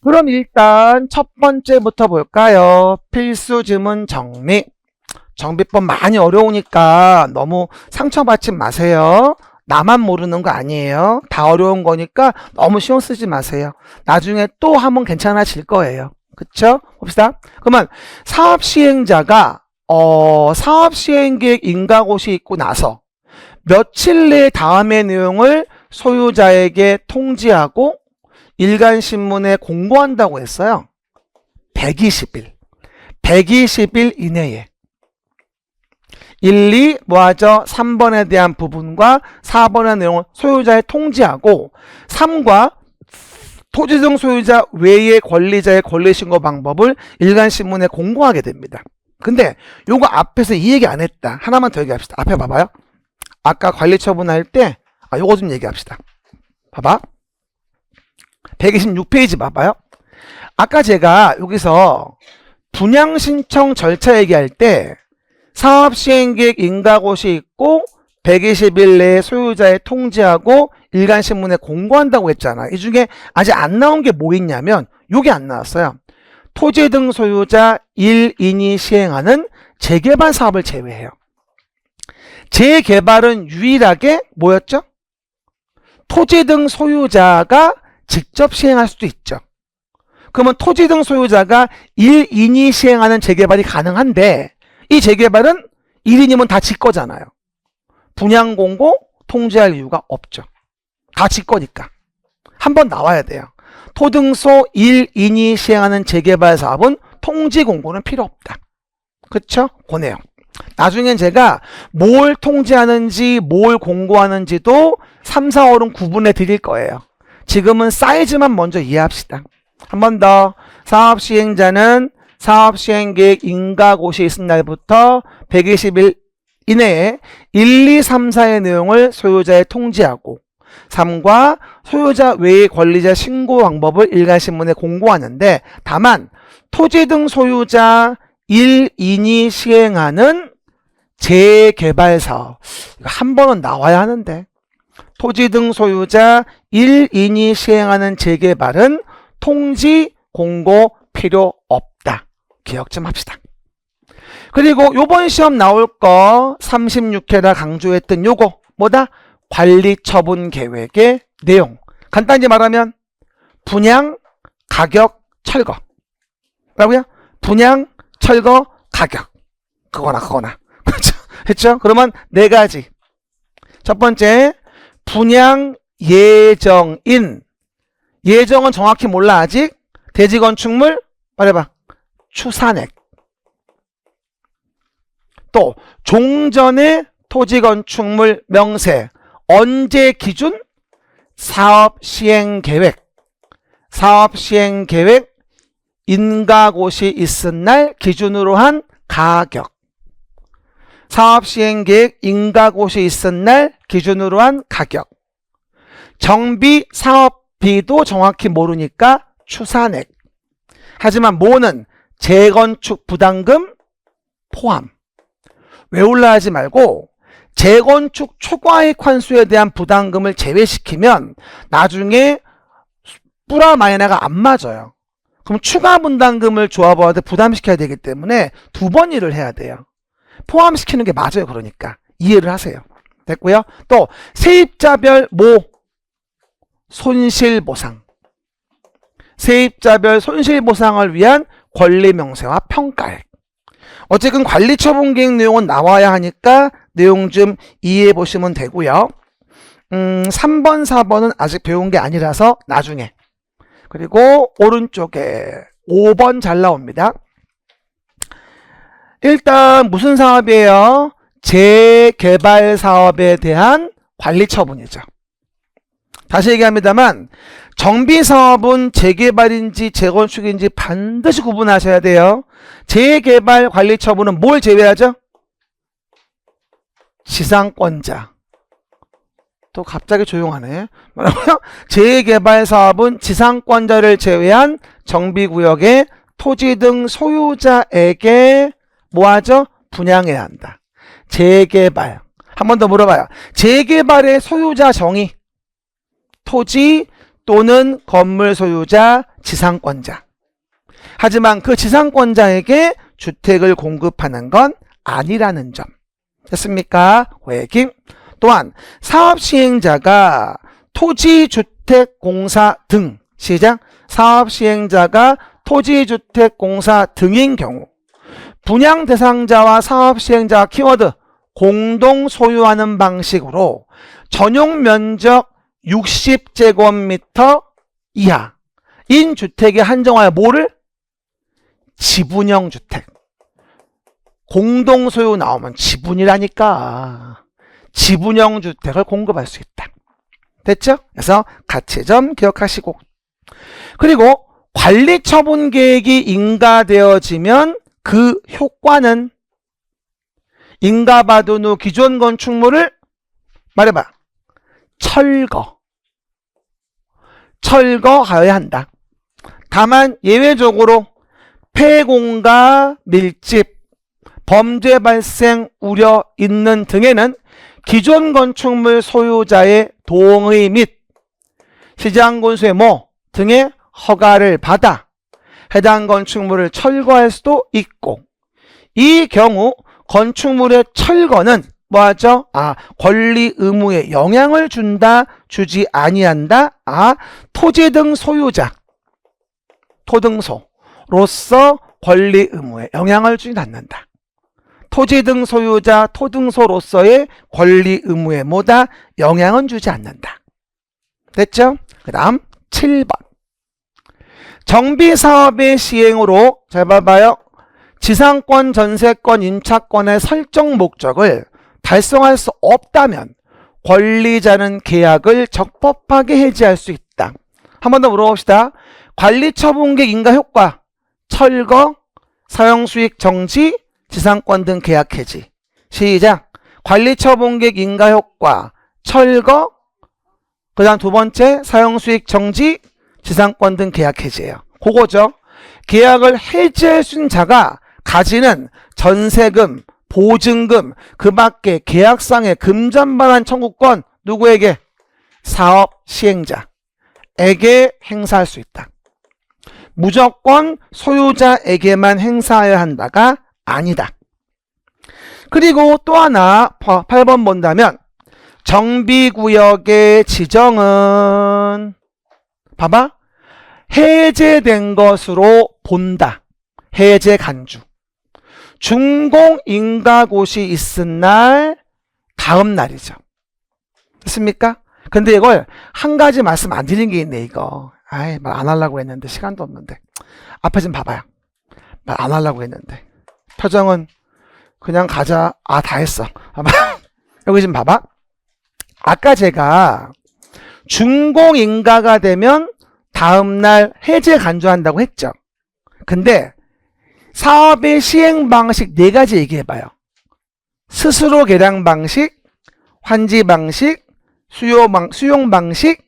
그럼 일단 첫 번째부터 볼까요? 필수 지문 정리. 정비법 많이 어려우니까 너무 상처받지 마세요. 나만 모르는 거 아니에요. 다 어려운 거니까 너무 신경 쓰지 마세요. 나중에 또 한번 괜찮아질 거예요. 그쵸? 봅시다. 그러면 사업 시행자가 사업 시행 계획 인가고시 있고 나서 며칠 내 다음의 내용을 소유자에게 통지하고 일간신문에 공고한다고 했어요. 120일. 120일 이내에 1, 2 뭐하죠? 3번에 대한 부분과 4번의 내용을 소유자에 통지하고 3과 토지 등 소유자 외의 권리자의 권리신고 방법을 일간신문에 공고하게 됩니다. 근데 요거 앞에서 이 얘기 안 했다. 하나만 더 얘기합시다. 앞에 봐봐요. 아까 관리처분할 때 요거 좀 얘기합시다. 봐봐. 126페이지 봐봐요. 아까 제가 여기서 분양신청 절차 얘기할 때 사업시행계획 인가고시 있고 120일 내에 소유자에 통지하고 일간신문에 공고한다고 했잖아. 이 중에 아직 안 나온 게 뭐 있냐면 요게 안 나왔어요. 토지 등 소유자 1, 2이 시행하는 재개발 사업을 제외해요. 재개발은 유일하게 뭐였죠? 토지 등 소유자가 직접 시행할 수도 있죠. 그러면 토지 등 소유자가 1, 2이 시행하는 재개발이 가능한데 이 재개발은 1인이면 다 지 거잖아요. 분양공고 통지할 이유가 없죠. 다 지 거니까. 한번 나와야 돼요. 토등소 1, 2이 시행하는 재개발 사업은 통지공고는 필요 없다. 그쵸? 그 내용. 나중엔 제가 뭘 통지하는지 뭘 공고하는지도 3, 4, 5는 구분해 드릴 거예요. 지금은 사이즈만 먼저 이해합시다. 한 번 더. 사업시행자는 사업시행계획 인가고시 있은 날부터 120일 이내에 1, 2, 3, 4의 내용을 소유자에 통지하고 3과 소유자 외의 권리자 신고 방법을 일간신문에 공고하는데 다만 토지 등 소유자 1, 2이 시행하는 재개발 사업 이거 한 번은 나와야 하는데 토지 등 소유자 1, 2이 시행하는 재개발은 통지 공고 필요 없다. 기억 좀 합시다. 그리고 요번 시험 나올 거 36회라 강조했던 요거 뭐다? 관리처분 계획의 내용. 간단히 말하면 분양, 가격, 철거. 뭐라고요? 분양, 철거, 가격. 그거나. 그렇죠? 했죠? 그러면 네 가지. 첫 번째, 분양 예정인. 예정은 정확히 몰라 아직. 대지건축물 말해봐. 추산액. 또 종전의 토지건축물 명세. 언제 기준? 사업시행계획. 사업시행계획 인가고시 있은 날 기준으로 한 가격. 사업시행계획 인가고시 있은 날 기준으로 한 가격. 정비 사업비도 정확히 모르니까 추산액. 하지만 뭐는 재건축 부담금 포함. 외울라 하지 말고 재건축 초과이익 환수에 대한 부담금을 제외시키면 나중에 뿌라 마이너가 안 맞아요. 그럼 추가 분담금을 조합원한테 부담시켜야 되기 때문에 두 번 일을 해야 돼요. 포함시키는 게 맞아요. 그러니까 이해를 하세요. 됐고요. 또 세입자별 손실보상. 세입자별 손실보상을 위한 권리명세와 평가액. 어쨌든 관리처분계획 내용은 나와야 하니까 내용 좀 이해해 보시면 되고요. 3번, 4번은 아직 배운 게 아니라서 나중에. 그리고 오른쪽에 5번 잘 나옵니다. 일단 무슨 사업이에요? 재개발 사업에 대한 관리처분이죠. 다시 얘기합니다만 정비사업은 재개발인지 재건축인지 반드시 구분하셔야 돼요. 재개발 관리처분은 뭘 제외하죠? 지상권자. 또 갑자기 조용하네. 뭐라고요? 재개발 사업은 지상권자를 제외한 정비구역의 토지 등 소유자에게 뭐하죠? 분양해야 한다. 재개발. 한 번 더 물어봐요. 재개발의 소유자 정의. 토지 또는 건물 소유자, 지상권자. 하지만 그 지상권자에게 주택을 공급하는 건 아니라는 점. 됐습니까? 회기. 또한 사업시행자가 토지주택공사 등, 시작. 사업시행자가 토지주택공사 등인 경우 분양 대상자와 사업시행자가 키워드 공동 소유하는 방식으로 전용 면적 60제곱미터 이하인 주택에 한정하여 뭐를? 지분형 주택. 공동 소유 나오면 지분이라니까. 지분형 주택을 공급할 수 있다. 됐죠? 그래서 가치점 기억하시고. 그리고 관리처분 계획이 인가되어지면 그 효과는 인가받은 후 기존 건축물을 말해봐. 철거하여야 한다. 다만 예외적으로 폐공가 밀집, 범죄 발생 우려 있는 등에는 기존 건축물 소유자의 동의 및 시장군수의 등의 허가를 받아 해당 건축물을 철거할 수도 있고, 이 경우 건축물의 철거는 뭐하죠? 권리 의무에 영향을 준다, 주지 아니한다. 토지 등 소유자, 토등소로서 권리 의무에 영향을 주지 않는다. 토지 등 소유자, 토등소로서의 권리 의무에 뭐다? 영향은 주지 않는다. 됐죠? 그 다음 7번. 정비사업의 시행으로, 잘 봐봐요. 지상권, 전세권, 임차권의 설정 목적을 달성할 수 없다면 권리자는 계약을 적법하게 해지할 수 있다. 한 번 더 물어봅시다. 관리처분계획 인가효과, 철거, 사용수익 정지, 지상권 등 계약 해지. 시작. 관리처분계획 인가효과, 철거, 그 다음 두 번째 사용수익 정지, 지상권 등 계약 해지예요. 그거죠. 계약을 해지할 수 있는 자가 가지는 전세금, 보증금, 그 밖에 계약상의 금전반환 청구권 누구에게? 사업 시행자에게 행사할 수 있다. 무조건 소유자에게만 행사해야 한다가 아니다. 그리고 또 하나 8번 본다면 정비구역의 지정은 봐봐. 해제된 것으로 본다. 해제 간주. 준공인가고시 있은 날 다음 날이죠. 됐습니까? 근데 이걸 한 가지 말씀 안 드린 게 있네, 이거. 말 안 하려고 했는데 시간도 없는데. 앞에 좀 봐봐요. 말 안 하려고 했는데. 표정은 그냥 가자. 다 했어. 여기 좀 봐봐. 아까 제가 준공인가가 되면 다음날 해제 간주한다고 했죠. 근데 사업의 시행 방식 4가지 얘기해봐요. 스스로 계량 방식, 환지 방식, 수용 방식,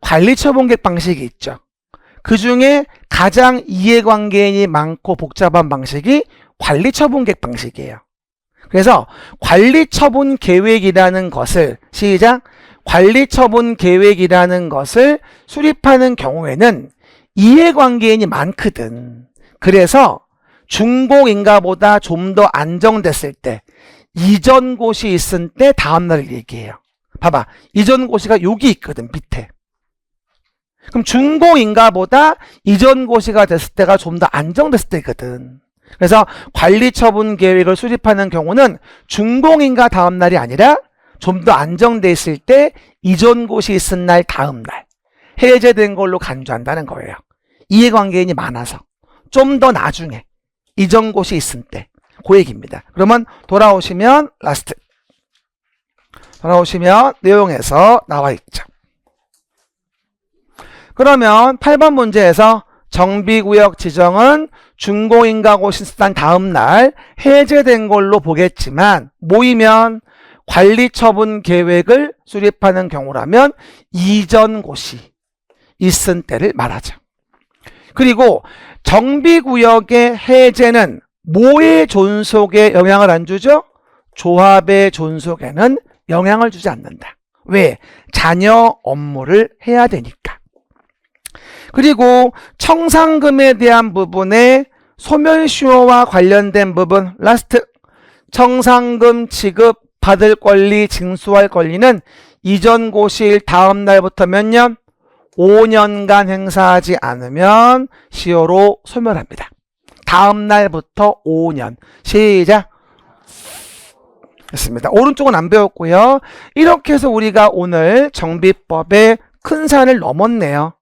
관리처분계획 방식이 있죠. 그 중에 가장 이해관계인이 많고 복잡한 방식이 관리처분계획 방식이에요. 그래서 관리처분계획이라는 것을, 시작. 관리처분계획이라는 것을 수립하는 경우에는 이해관계인이 많거든. 그래서 준공인가보다 좀 더 안정됐을 때, 이전고시 있을 때 다음날 얘기해요. 봐봐. 이전고시가 여기 있거든, 밑에. 그럼 준공인가보다 이전고시가 됐을 때가 좀 더 안정됐을 때거든. 그래서 관리처분계획을 수립하는 경우는 준공인가 다음날이 아니라 좀 더 안정돼 있을 때 이전고시 있은 날 다음날 해제된 걸로 간주한다는 거예요. 이해관계인이 많아서 좀 더 나중에 이전고시 있을 때 그 얘기입니다. 그러면 돌아오시면 라스트, 돌아오시면 내용에서 나와 있죠. 그러면 8번 문제에서 정비구역 지정은 준공인가고시 있은 다음날 해제된 걸로 보겠지만, 모이면 관리처분 계획을 수립하는 경우라면 이전고시 있은 때를 말하죠. 그리고 정비구역의 해제는 뭐의 존속에 영향을 안 주죠? 조합의 존속에는 영향을 주지 않는다. 왜? 자녀 업무를 해야 되니까. 그리고 청산금에 대한 부분에 소멸시효와 관련된 부분 라스트 청산금 지급 받을 권리 징수할 권리는 이전 고시일 다음 날부터 몇 년? 5년간 행사하지 않으면 시효로 소멸합니다. 다음 날부터 5년. 시작. 됐습니다. 오른쪽은 안 배웠고요. 이렇게 해서 우리가 오늘 정비법의 큰 산을 넘었네요.